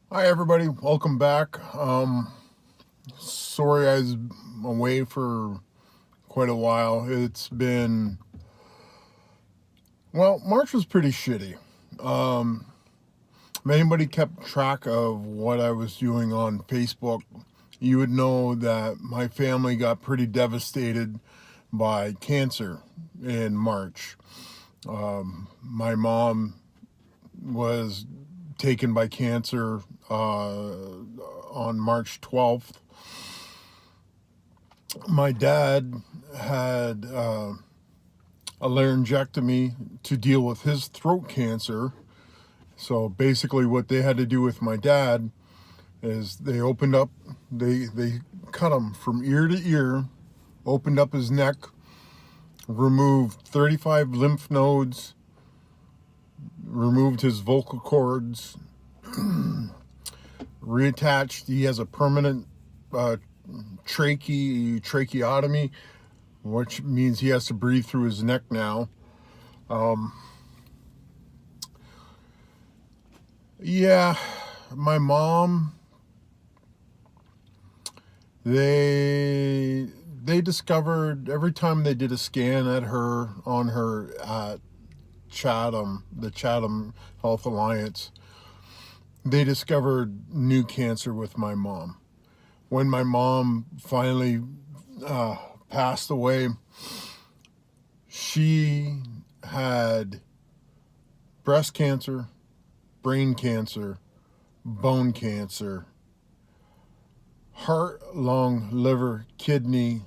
Hi everybody, welcome back. Sorry I was away for quite a while. March was pretty shitty. If anybody kept track of what I was doing on Facebook, you would know that my family got pretty devastated by cancer in March. My mom was taken by cancer on March 12th. My dad had a laryngectomy to deal with his throat cancer. So basically, what they had to do with my dad is they cut him from ear to ear, opened up his neck, removed 35 lymph nodes, removed his vocal cords, reattached. He has a permanent tracheotomy, which means he has to breathe through his neck now. Yeah, my mom, they discovered every time they did a scan at her on her at Chatham, the Chatham Health Alliance, they discovered new cancer with my mom. When my mom finally passed away, she had breast cancer, brain cancer, bone cancer, heart, lung, liver, kidney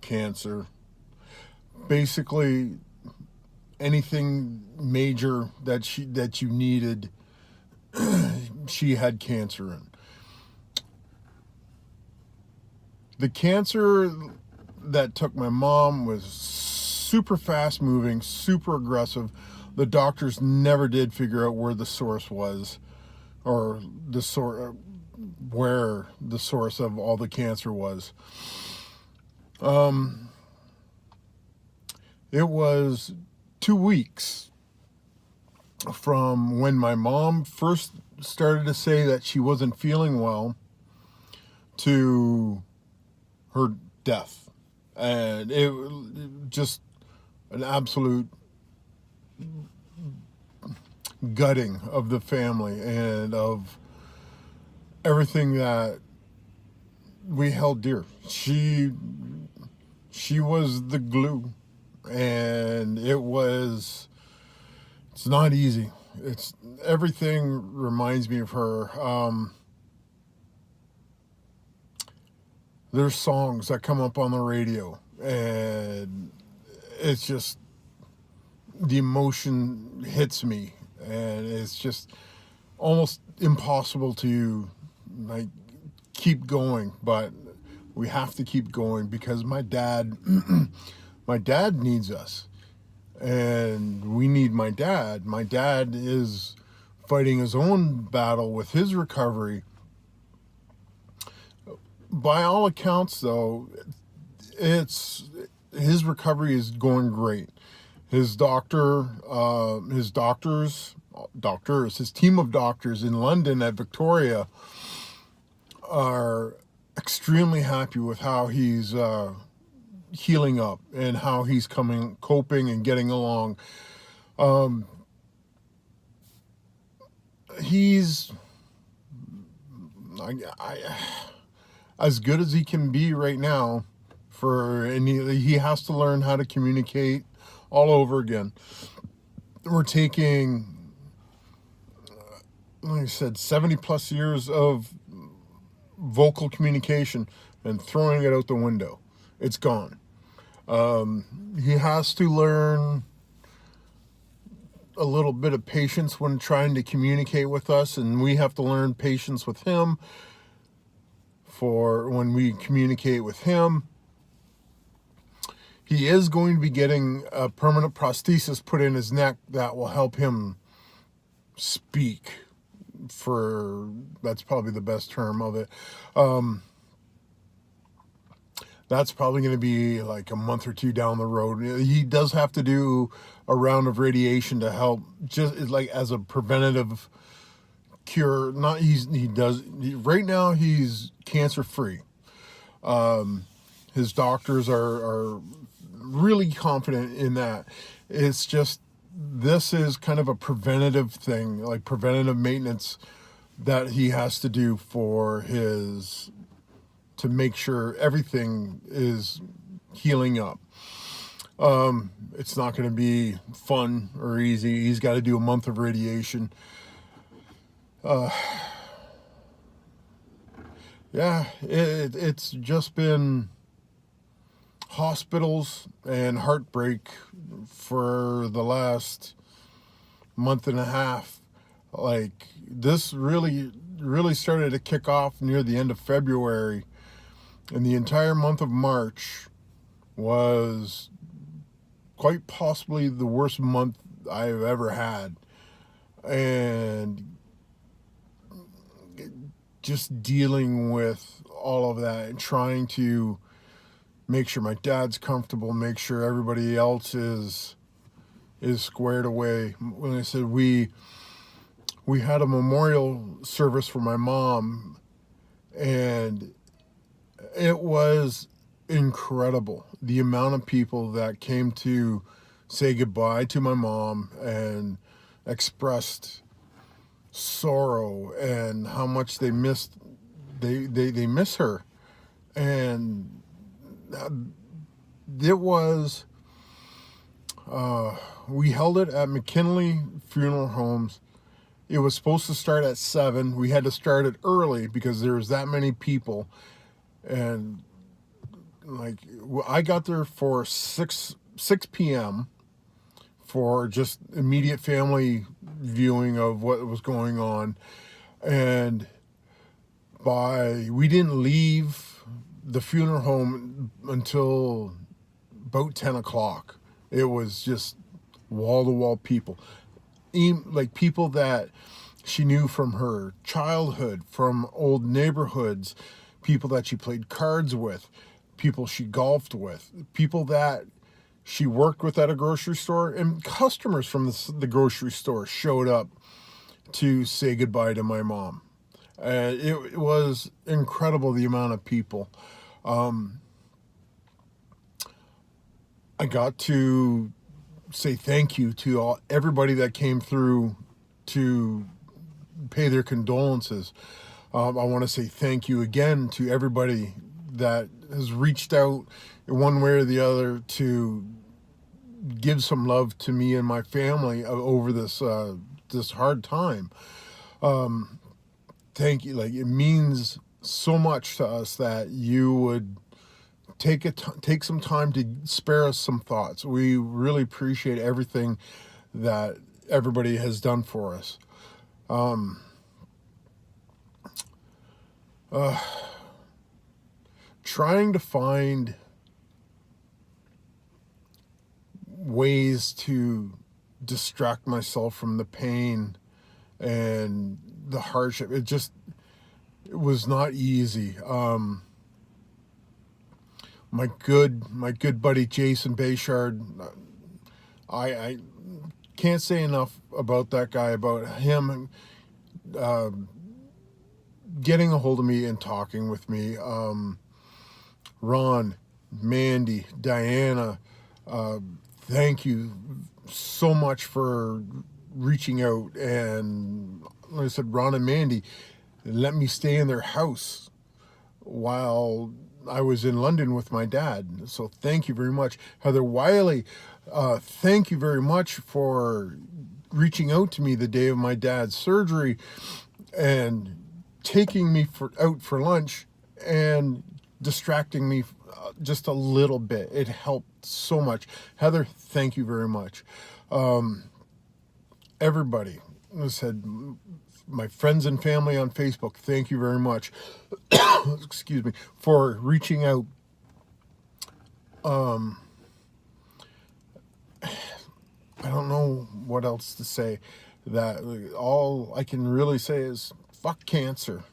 cancer. Basically, anything major that you needed, she had cancer in. The cancer that took my mom was super fast moving, super aggressive. The doctors never did figure out where the source was, or where the source of all the cancer was. It was 2 weeks from when my mom first started to say that she wasn't feeling well to her death. And it just an absolute gutting of the family and of everything that we held dear. She was the glue, and it's not easy. It's everything reminds me of her. There's songs that come up on the radio, and it's just the emotion hits me, and it's just almost impossible to like keep going, but we have to keep going because my dad my dad needs us, and we need my dad. My dad is fighting his own battle with his recovery. By all accounts, though, it's his recovery is going great. His his team of doctors in London at Victoria are extremely happy with how he's healing up and how he's coping and getting along. He's as good as he can be right now, and he has to learn how to communicate all over again. We're taking, like I said, 70 plus years of vocal communication and throwing it out the window. It's gone. He has to learn a little bit of patience when trying to communicate with us, and we have to learn patience with him for when we communicate with him. He is going to be getting a permanent prosthesis put in his neck that will help him speak. That's probably the best term of it. That's probably going to be like a month or two down the road. He does have to do a round of radiation to help, just like as a preventative cure. Not right now he's cancer free. His doctors are really confident in that. It's just, this is kind of a preventative thing, like preventative maintenance that he has to do to make sure everything is healing up. It's not going to be fun or easy. He's got to do a month of radiation. Yeah, it's just been hospitals and heartbreak for the last month and a half. Like, this really started to kick off near the end of February, and the entire month of March was quite possibly the worst month I've ever had. And just dealing with all of that and trying to make sure my dad's comfortable, make sure everybody else is squared away. When I said we had a memorial service for my mom, and it was incredible, the amount of people that came to say goodbye to my mom and expressed sorrow and how much they miss her. And it was, we held it at McKinley Funeral Homes. It was supposed to start at 7. We had to start it early because there was that many people. And like, I got there for 6 p.m. for just immediate family viewing of what was going on. And we didn't leave the funeral home until about 10 o'clock. It was just wall-to-wall people. Like, people that she knew from her childhood, from old neighborhoods, people that she played cards with, people she golfed with, people that she worked with at a grocery store, and customers from the grocery store showed up to say goodbye to my mom. It was incredible, the amount of people. I got to say thank you to everybody that came through to pay their condolences. I want to say thank you again to everybody that has reached out in one way or the other to give some love to me and my family over this hard time. Thank you. Like, it means so much to us that you would take some time to spare us some thoughts. We really appreciate everything that everybody has done for us. Trying to find ways to distract myself from the pain and the hardship. It was not easy. My good buddy Jason Bayshard, I can't say enough about that guy, about him getting a hold of me and talking with me. Ron, Mandy, Diana, thank you so much for reaching out. And like I said, Ron and Mandy let me stay in their house while I was in London with my dad. So thank you very much. Heather Wiley, thank you very much for reaching out to me the day of my dad's surgery and taking me out for lunch and distracting me just a little bit. It helped so much. Heather, thank you very much. Everybody, I said, my friends and family on Facebook, thank you very much. Excuse me, for reaching out. I don't know what else to say. That all I can really say is fuck cancer.